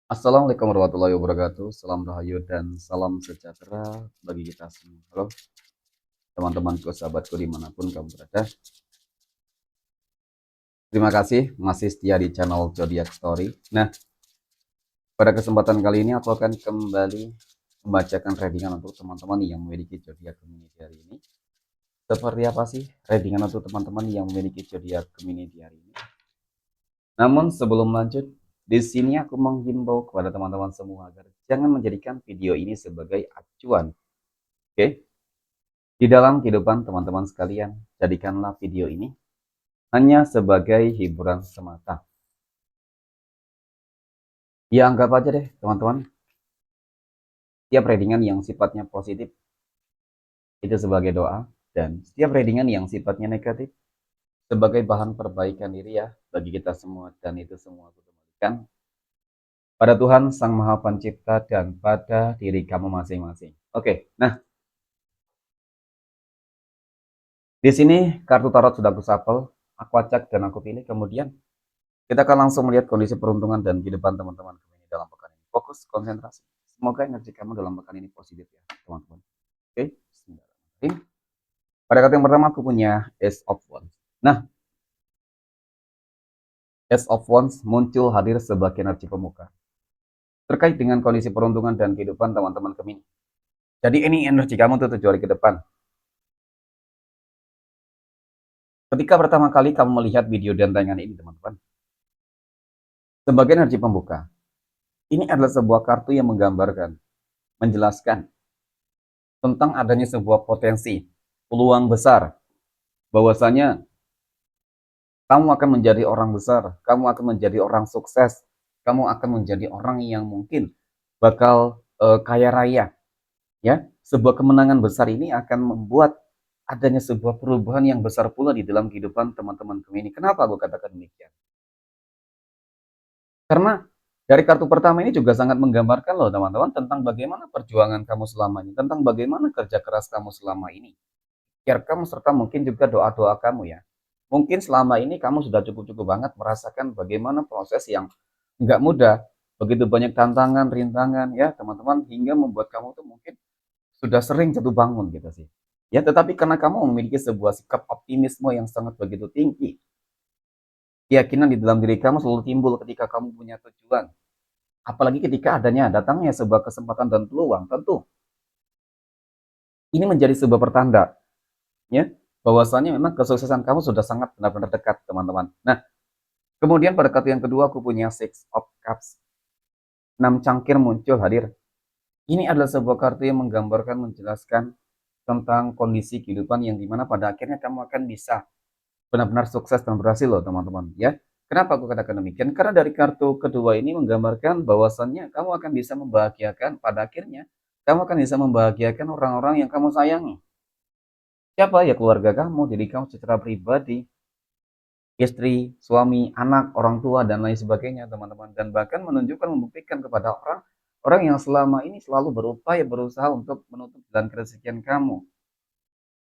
Assalamualaikum warahmatullahi wabarakatuh. Salam rahayu dan salam sejahtera bagi kita semua. Halo teman-temanku, sahabatku dimanapun kamu berada. Terima kasih masih setia di channel Zodiac Story. Nah, pada kesempatan kali ini aku akan kembali membacakan readingan untuk teman-teman yang memiliki zodiak community hari ini. Seperti apa sih readingan untuk teman-teman yang memiliki zodiak community hari ini? Namun sebelum lanjut, di sini aku menghimbau kepada teman-teman semua agar jangan menjadikan video ini sebagai acuan. Oke? Di dalam kehidupan teman-teman sekalian, jadikanlah video ini hanya sebagai hiburan semata. Ya anggap aja deh teman-teman, setiap readingan yang sifatnya positif itu sebagai doa, dan setiap readingan yang sifatnya negatif sebagai bahan perbaikan diri ya bagi kita semua, dan itu semua aku kembalikan pada Tuhan Sang Maha Pencipta dan pada diri kamu masing-masing. Oke, nah di sini kartu tarot sudah aku shuffle, aku acak dan aku pilih, kemudian kita akan langsung melihat kondisi peruntungan dan kehidupan teman-teman ini dalam pekan ini. Fokus, konsentrasi. Semoga energi kamu dalam pekan ini positif ya, teman-teman. Oke, bismillahirrahmanirrahim. Pada kartu yang pertama aku punya Ace of Wands. Nah, Ace of Wands muncul hadir sebagai energi pemuka terkait dengan kondisi peruntungan dan kehidupan teman-teman Gemini. Jadi ini energi kamu tuh 7 hari ke depan. Ketika pertama kali kamu melihat video dan tayangan ini, teman-teman, sebagai energi pembuka, ini adalah sebuah kartu yang menggambarkan, menjelaskan tentang adanya sebuah potensi, peluang besar, bahwasanya kamu akan menjadi orang besar, kamu akan menjadi orang sukses, kamu akan menjadi orang yang mungkin bakal kaya raya, ya. Sebuah kemenangan besar ini akan membuat adanya sebuah perubahan yang besar pula di dalam kehidupan teman-teman ini. Kenapa aku katakan demikian? Karena dari kartu pertama ini juga sangat menggambarkan loh teman-teman tentang bagaimana perjuangan kamu selama ini, tentang bagaimana kerja keras kamu selama ini. Biar kamu serta mungkin juga doa-doa kamu ya. Mungkin selama ini kamu sudah cukup-cukup banget merasakan bagaimana proses yang nggak mudah, begitu banyak tantangan, rintangan ya teman-teman, hingga membuat kamu tuh mungkin sudah sering jatuh bangun gitu sih. Ya, tetapi karena kamu memiliki sebuah sikap optimisme yang sangat begitu tinggi, keyakinan di dalam diri kamu selalu timbul ketika kamu punya tujuan. Apalagi ketika adanya datangnya sebuah kesempatan dan peluang, tentu ini menjadi sebuah pertanda ya bahwasanya memang kesuksesan kamu sudah sangat benar-benar dekat, teman-teman. Nah, kemudian pada kartu yang kedua aku punya Six of Cups. 6 cangkir muncul hadir. Ini adalah sebuah kartu yang menggambarkan, menjelaskan tentang kondisi kehidupan yang dimana pada akhirnya kamu akan bisa benar-benar sukses dan berhasil loh teman-teman ya. Kenapa aku katakan demikian? Karena dari kartu kedua ini menggambarkan bahwasannya kamu akan bisa membahagiakan, pada akhirnya kamu akan bisa membahagiakan orang-orang yang kamu sayangi. Siapa ya? Keluarga kamu, diri kamu secara pribadi, istri, suami, anak, orang tua, dan lain sebagainya, teman-teman. Dan bahkan menunjukkan, membuktikan kepada orang, orang yang selama ini selalu berupaya, berusaha untuk menutup jalan kerezekian kamu.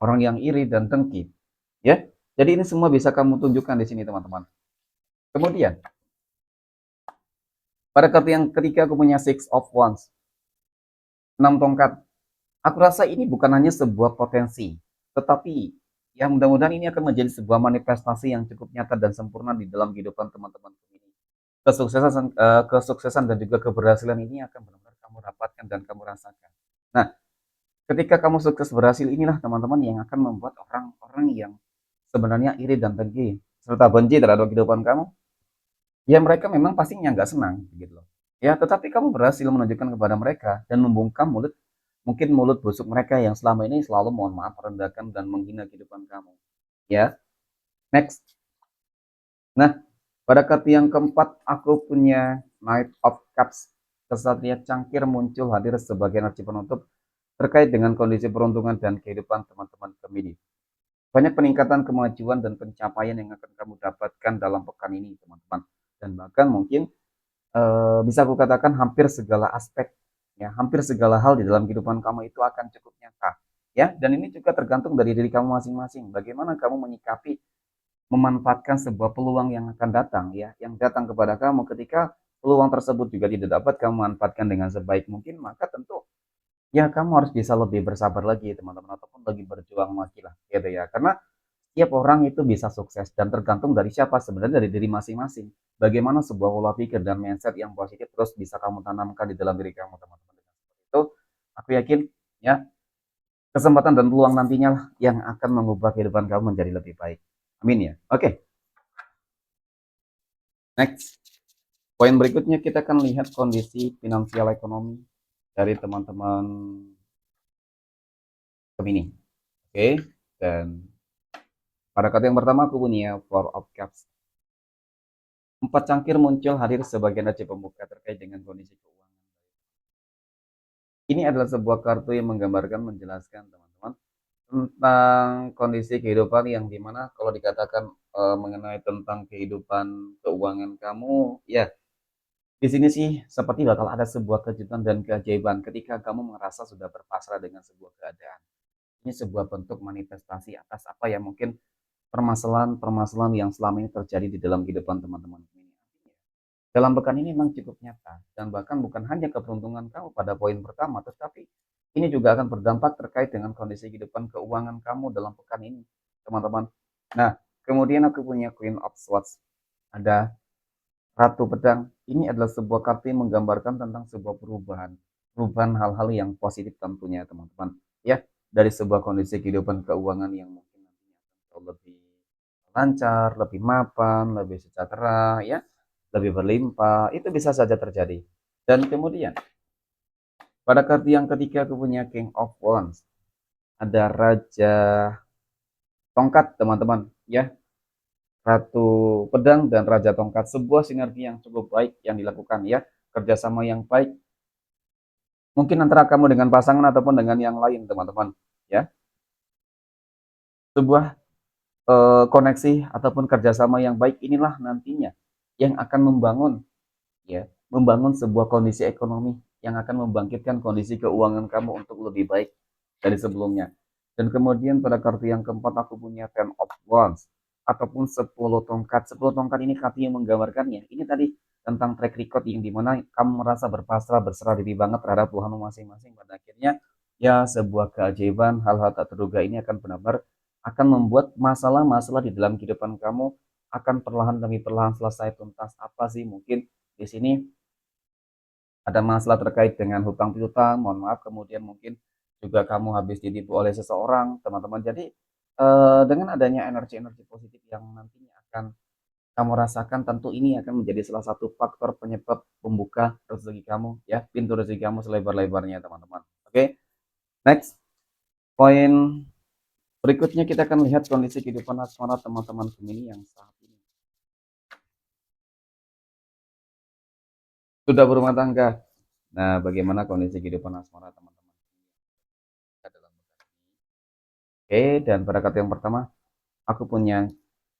Orang yang iri dan dengki. Ya, jadi ini semua bisa kamu tunjukkan di sini, teman-teman. Kemudian, pada kartu yang ketiga aku punya Six of Wands. 6 tongkat. Aku rasa ini bukan hanya sebuah potensi, tetapi ya mudah-mudahan ini akan menjadi sebuah manifestasi yang cukup nyata dan sempurna di dalam kehidupan teman-teman ini. Kesuksesan dan juga keberhasilan ini akan benar-benar kamu dapatkan dan kamu rasakan. Nah, ketika kamu sukses berhasil, inilah teman-teman yang akan membuat orang-orang yang sebenarnya iri dan dengki serta benci terhadap kehidupan kamu, ya mereka memang pastinya nggak senang gitu loh. Ya, tetapi kamu berhasil menunjukkan kepada mereka dan membungkam mulut, mungkin mulut busuk mereka yang selama ini selalu, mohon maaf, merendahkan dan menghina kehidupan kamu. Ya, next. Nah, pada kartu yang keempat aku punya Knight of Cups. Kesatria cangkir muncul hadir sebagai energi penutup terkait dengan kondisi peruntungan dan kehidupan teman-teman Gemini. Banyak peningkatan kemajuan dan pencapaian yang akan kamu dapatkan dalam pekan ini, teman-teman. Dan bahkan mungkin bisa aku katakan hampir segala aspek, ya, hampir segala hal di dalam kehidupan kamu itu akan cukup nyata. Ya, dan ini juga tergantung dari diri kamu masing-masing. Bagaimana kamu menyikapi, memanfaatkan sebuah peluang yang akan datang, ya, yang datang kepada kamu ketika peluang tersebut juga tidak dapat kamu manfaatkan dengan sebaik mungkin, maka tentu ya kamu harus bisa lebih bersabar lagi teman-teman, ataupun lagi berjuang lagi lah gitu ya. Karena tiap orang itu bisa sukses dan tergantung dari siapa, sebenarnya dari diri masing-masing. Bagaimana sebuah pola pikir dan mindset yang positif terus bisa kamu tanamkan di dalam diri kamu teman-teman. Itu aku yakin ya, kesempatan dan peluang nantinya lah yang akan mengubah kehidupan kamu menjadi lebih baik. Amin ya. Oke, next. Poin berikutnya kita akan lihat kondisi finansial ekonomi dari teman-teman Gemini. Oke, dan pada kartu yang pertama aku punya Four of Cups. Empat cangkir muncul hadir sebagai energi pembuka terkait dengan kondisi keuangan. Ini adalah sebuah kartu yang menggambarkan, menjelaskan teman-teman tentang kondisi kehidupan yang dimana kalau dikatakan mengenai tentang kehidupan keuangan kamu, ya di sini sih seperti bakal ada sebuah kejutan dan keajaiban ketika kamu merasa sudah berpasrah dengan sebuah keadaan. Ini sebuah bentuk manifestasi atas apa yang mungkin permasalahan-permasalahan yang selama ini terjadi di dalam kehidupan teman-teman ini. Dalam pekan ini memang cukup nyata, dan bahkan bukan hanya keberuntungan kamu pada poin pertama, tetapi ini juga akan berdampak terkait dengan kondisi kehidupan keuangan kamu dalam pekan ini, teman-teman. Nah, kemudian aku punya Queen of Swords, ada Ratu Pedang. Ini adalah sebuah kartu yang menggambarkan tentang sebuah perubahan, perubahan hal-hal yang positif tentunya, teman-teman. Ya, dari sebuah kondisi kehidupan keuangan yang mungkin nantinya akan lebih lancar, lebih mapan, lebih sejahtera, ya, lebih berlimpah, itu bisa saja terjadi. Dan kemudian pada kartu yang ketiga aku punya King of Wands, ada Raja Tongkat teman-teman, ya, Ratu Pedang dan Raja Tongkat, sebuah sinergi yang cukup baik yang dilakukan, ya, kerjasama yang baik mungkin antara kamu dengan pasangan ataupun dengan yang lain teman-teman, ya, sebuah koneksi ataupun kerjasama yang baik inilah nantinya yang akan membangun, ya, membangun sebuah kondisi ekonomi yang akan membangkitkan kondisi keuangan kamu untuk lebih baik dari sebelumnya. Dan kemudian pada kartu yang keempat aku punya Ten of Wands ataupun 10 tongkat. 10 tongkat ini kartu yang menggambarkannya. Ini tadi tentang track record yang dimana kamu merasa berpasrah, berserah diri banget terhadap Tuhan masing-masing. Pada akhirnya ya sebuah keajaiban, hal-hal tak terduga ini akan benar-benar akan membuat masalah-masalah di dalam kehidupan kamu akan perlahan demi perlahan selesai tuntas. Apa sih mungkin di sini ada masalah terkait dengan hutang piutang, mohon maaf, kemudian mungkin juga kamu habis ditipu oleh seseorang, teman-teman. Jadi dengan adanya energi-energi positif yang nantinya akan kamu rasakan, tentu ini akan menjadi salah satu faktor penyebab pembuka rezeki kamu, ya, pintu rezeki kamu selebar-lebarnya, teman-teman. Oke, next poin berikutnya kita akan lihat kondisi kehidupan asmara teman-teman Gemini yang saat ini sudah berumah tangga. Nah, bagaimana kondisi kehidupan asmara teman-teman dalam bulan ini? Oke, dan pada kartu yang pertama, aku punya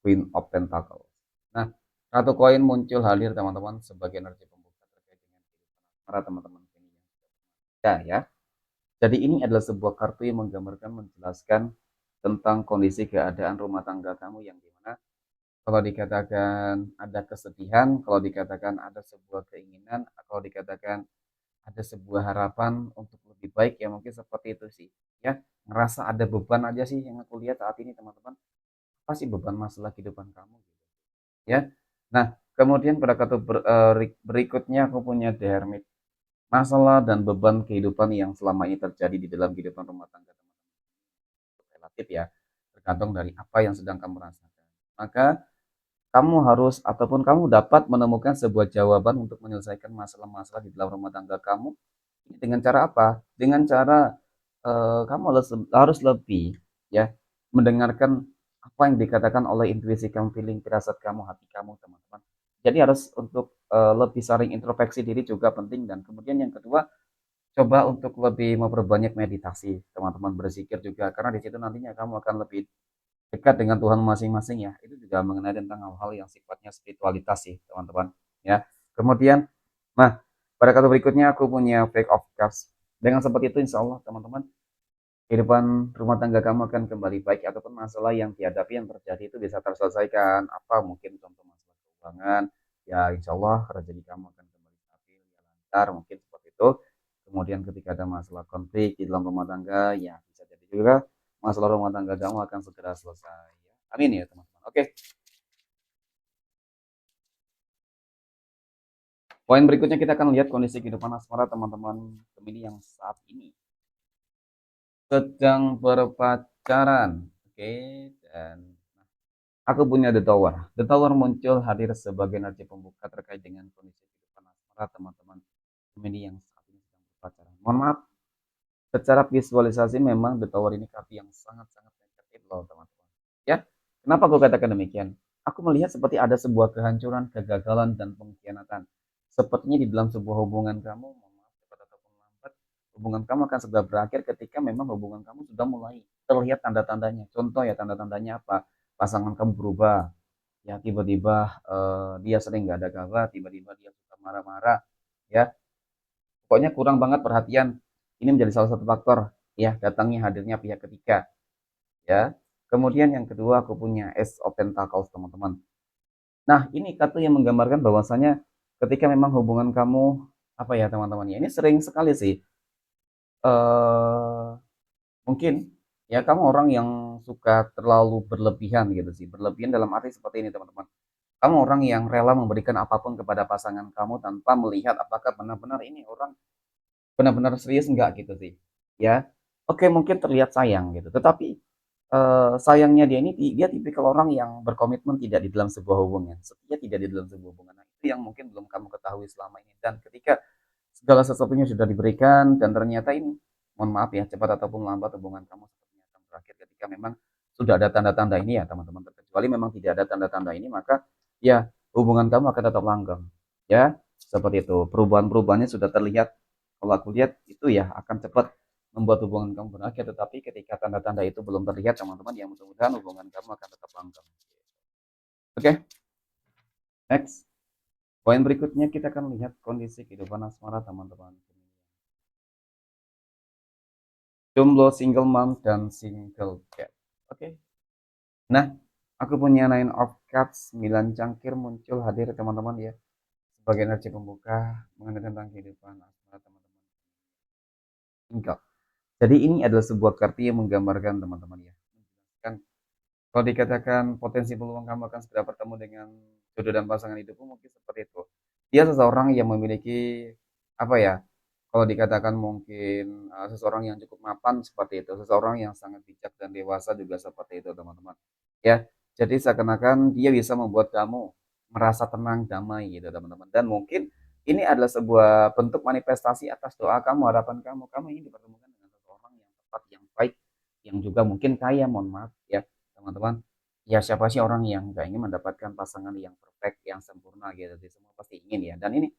Queen of Pentacle. Nah, satu koin muncul hadir teman-teman sebagai energi pembuka terkait dengan kehidupan para teman-teman ini. Ya. Jadi ini adalah sebuah kartu yang menggambarkan, menjelaskan tentang kondisi keadaan rumah tangga kamu yang dimana kalau dikatakan ada kesedihan, kalau dikatakan ada sebuah keinginan, kalau dikatakan ada sebuah harapan untuk lebih baik, ya mungkin seperti itu sih. Ya, ngerasa ada beban aja sih yang aku lihat saat ini teman-teman. Apa sih beban masalah kehidupan kamu? Ya. Nah, kemudian pada kartu berikutnya aku punya The Hermit. Masalah dan beban kehidupan yang selama ini terjadi di dalam kehidupan rumah tangga teman-teman relatif ya, tergantung dari apa yang sedang kamu rasakan. Maka kamu harus ataupun kamu dapat menemukan sebuah jawaban untuk menyelesaikan masalah-masalah di dalam rumah tangga kamu. Dengan cara apa? Dengan cara kamu harus lebih, ya, mendengarkan apa yang dikatakan oleh intuisi kamu, feeling, firasat kamu, hati kamu, teman-teman. Jadi harus untuk lebih sering introspeksi diri juga penting, dan kemudian yang kedua, coba untuk lebih memperbanyak meditasi, teman-teman, berzikir juga karena di situ nantinya kamu akan lebih dekat dengan Tuhan masing-masing ya. Itu juga mengenai tentang hal-hal yang sifatnya spiritualitas sih, teman-teman, ya. Kemudian, nah, pada kartu berikutnya aku punya Page of Cups. Dengan seperti itu insya Allah teman-teman, kehidupan rumah tangga kamu akan kembali baik, ataupun masalah yang dihadapi yang terjadi itu bisa terselesaikan. Apa mungkin contoh masalah keuangan, ya insya Allah rezeki kamu akan sekitar, mungkin seperti itu. Kemudian ketika ada masalah konflik di dalam rumah tangga, ya bisa jadi juga masalah rumah tangga kamu akan segera selesai. Amin ya teman-teman. Oke, poin berikutnya kita akan lihat kondisi kehidupan asmara teman-teman Gemini yang saat ini sedang berpacaran. Oke, dan aku punya The Tower. The Tower muncul hadir sebagai energi pembuka terkait dengan kondisi kehidupan asmara teman-teman Gemini yang saat ini sedang berpacaran. Mohon maaf, secara visualisasi memang The Tower ini kartu yang sangat-sangat negatif loh teman-teman. Ya, kenapa aku katakan demikian? Aku melihat seperti ada sebuah kehancuran, kegagalan, dan pengkhianatan. Sepertinya di dalam sebuah hubungan kamu, mohon maaf cepat ataupun lambat, hubungan kamu akan segera berakhir ketika memang hubungan kamu sudah mulai terlihat tanda-tandanya. Contoh ya tanda-tandanya apa? Pasangan kamu berubah, ya tiba-tiba dia sering nggak ada kabar, tiba-tiba dia suka marah-marah, ya pokoknya kurang banget perhatian. Ini menjadi salah satu faktor ya datangnya hadirnya pihak ketiga ya. Kemudian yang kedua aku punya Ace of Pentacles teman-teman. Nah ini kartu yang menggambarkan bahwasanya ketika memang hubungan kamu apa ya teman-teman ya ini sering sekali sih eh mungkin ya kamu orang yang suka terlalu berlebihan gitu sih, berlebihan dalam arti seperti ini teman-teman. Kamu orang yang rela memberikan apapun kepada pasangan kamu tanpa melihat apakah benar-benar ini orang benar-benar serius enggak gitu sih. Ya. Oke, mungkin terlihat sayang gitu. Tetapi sayangnya dia ini dia tipikal orang yang berkomitmen tidak di dalam sebuah hubungan, setia tidak di dalam sebuah hubungan. Nah, itu yang mungkin belum kamu ketahui selama ini. Dan ketika segala sesuatunya sudah diberikan dan ternyata ini mohon maaf ya, cepat ataupun lambat hubungan kamu sepertinya akan berakhir ketika memang sudah ada tanda-tanda ini ya, teman-teman. Kecuali memang tidak ada tanda-tanda ini, maka ya hubungan kamu akan tetap langgeng. Ya, seperti itu. Perubahan-perubahannya sudah terlihat. Kalau aku lihat itu ya akan cepat membuat hubungan kamu berakhir, tetapi ketika tanda-tanda itu belum terlihat, teman-teman, ya mudah-mudahan hubungan kamu akan tetap langgeng. Oke, next. Poin berikutnya kita akan lihat kondisi kehidupan asmara teman-teman. Jomblo, single mom, dan single cat. Oke. Nah, aku punya Nine of Cups, 9 cangkir muncul hadir teman-teman ya. Sebagai energi pembuka mengenai tentang kehidupan asmara teman-teman. Single. Jadi ini adalah sebuah kartu yang menggambarkan teman-teman ya. Kan kalau dikatakan potensi peluang kamu akan segera bertemu dengan jodoh dan pasangan hidupmu mungkin seperti itu. Dia seseorang yang memiliki apa ya? Kalau dikatakan mungkin seseorang yang cukup mapan seperti itu, seseorang yang sangat bijak dan dewasa juga seperti itu, teman-teman. Ya, jadi seakan-akan dia bisa membuat kamu merasa tenang, damai gitu, teman-teman. Dan mungkin ini adalah sebuah bentuk manifestasi atas doa kamu, harapan kamu. Kamu ingin dipertemukan dengan seseorang yang tepat, yang baik, yang juga mungkin kaya, mohon maaf ya, teman-teman. Ya siapa sih orang yang gak ingin mendapatkan pasangan yang perfect, yang sempurna gitu. Semua pasti ingin ya. Dan ini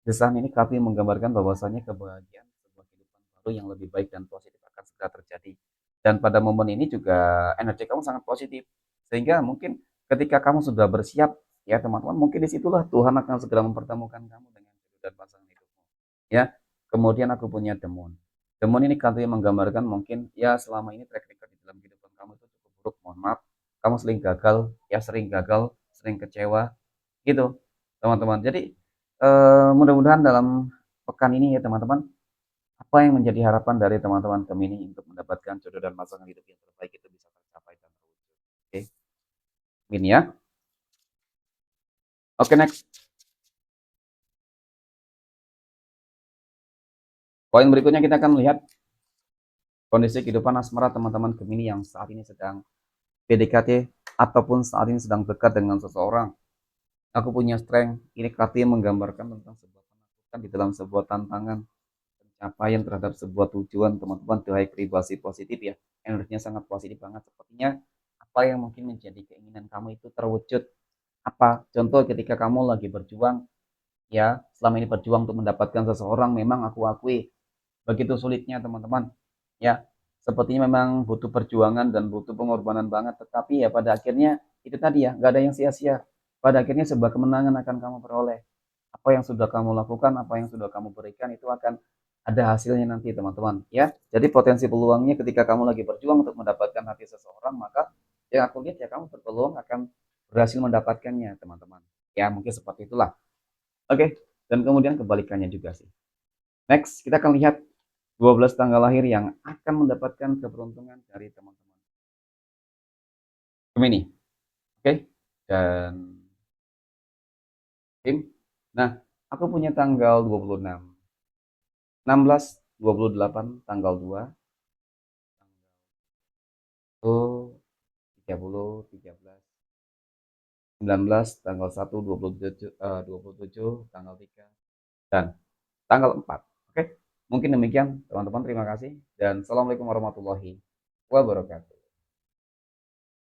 desain ini kami menggambarkan bahwasanya kebahagiaan sebuah kehidupan baru yang lebih baik dan positif akan segera terjadi. Dan pada momen ini juga energi kamu sangat positif. Sehingga mungkin ketika kamu sudah bersiap, ya teman-teman, mungkin disitulah Tuhan akan segera mempertemukan kamu dengan jodoh dan pasangan hidupmu. Ya, kemudian aku punya Demon. Demon ini kartu yang menggambarkan mungkin ya selama ini track record di dalam kehidupan kamu itu cukup buruk, mohon maaf. Kamu sering gagal, sering kecewa, gitu, teman-teman. Jadi mudah-mudahan dalam pekan ini ya teman-teman, apa yang menjadi harapan dari teman-teman Gemini untuk mendapatkan jodoh dan pasangan hidup yang terbaik itu bisa tercapai dan terwujud. Oke, gini ya. Oke, next. Poin berikutnya kita akan melihat kondisi kehidupan asmara teman-teman Gemini yang saat ini sedang PDKT ataupun saat ini sedang dekat dengan seseorang. Aku punya strength. Ini kartu yang menggambarkan tentang sebuah penaklukan di dalam sebuah tantangan pencapaian terhadap sebuah tujuan teman-teman tuh privasi positif ya, energinya sangat positif banget. Sepertinya apa yang mungkin menjadi keinginan kamu itu terwujud. Apa contoh ketika kamu lagi berjuang ya, selama ini berjuang untuk mendapatkan seseorang, memang aku akui begitu sulitnya teman-teman ya, sepertinya memang butuh perjuangan dan butuh pengorbanan banget, tetapi ya pada akhirnya itu tadi ya, nggak ada yang sia-sia. Pada akhirnya sebuah kemenangan akan kamu peroleh. Apa yang sudah kamu lakukan, apa yang sudah kamu berikan itu akan ada hasilnya nanti teman-teman ya. Jadi potensi peluangnya ketika kamu lagi berjuang untuk mendapatkan hati seseorang, maka yang aku lihat ya kamu berpeluang akan berhasil mendapatkannya teman-teman. Ya mungkin seperti itulah. Oke, dan kemudian kebalikannya juga sih. Next, kita akan lihat 12 tanggal lahir yang akan mendapatkan keberuntungan dari teman-teman Gemini. Oke? Dan tim. Nah, aku punya tanggal 26, 16, 28, tanggal 2, oh, 30, 13, 19, tanggal 1, 27, 27, tanggal 3, dan tanggal 4. Oke? Mungkin demikian, teman-teman. Terima kasih. Dan Assalamualaikum warahmatullahi wabarakatuh.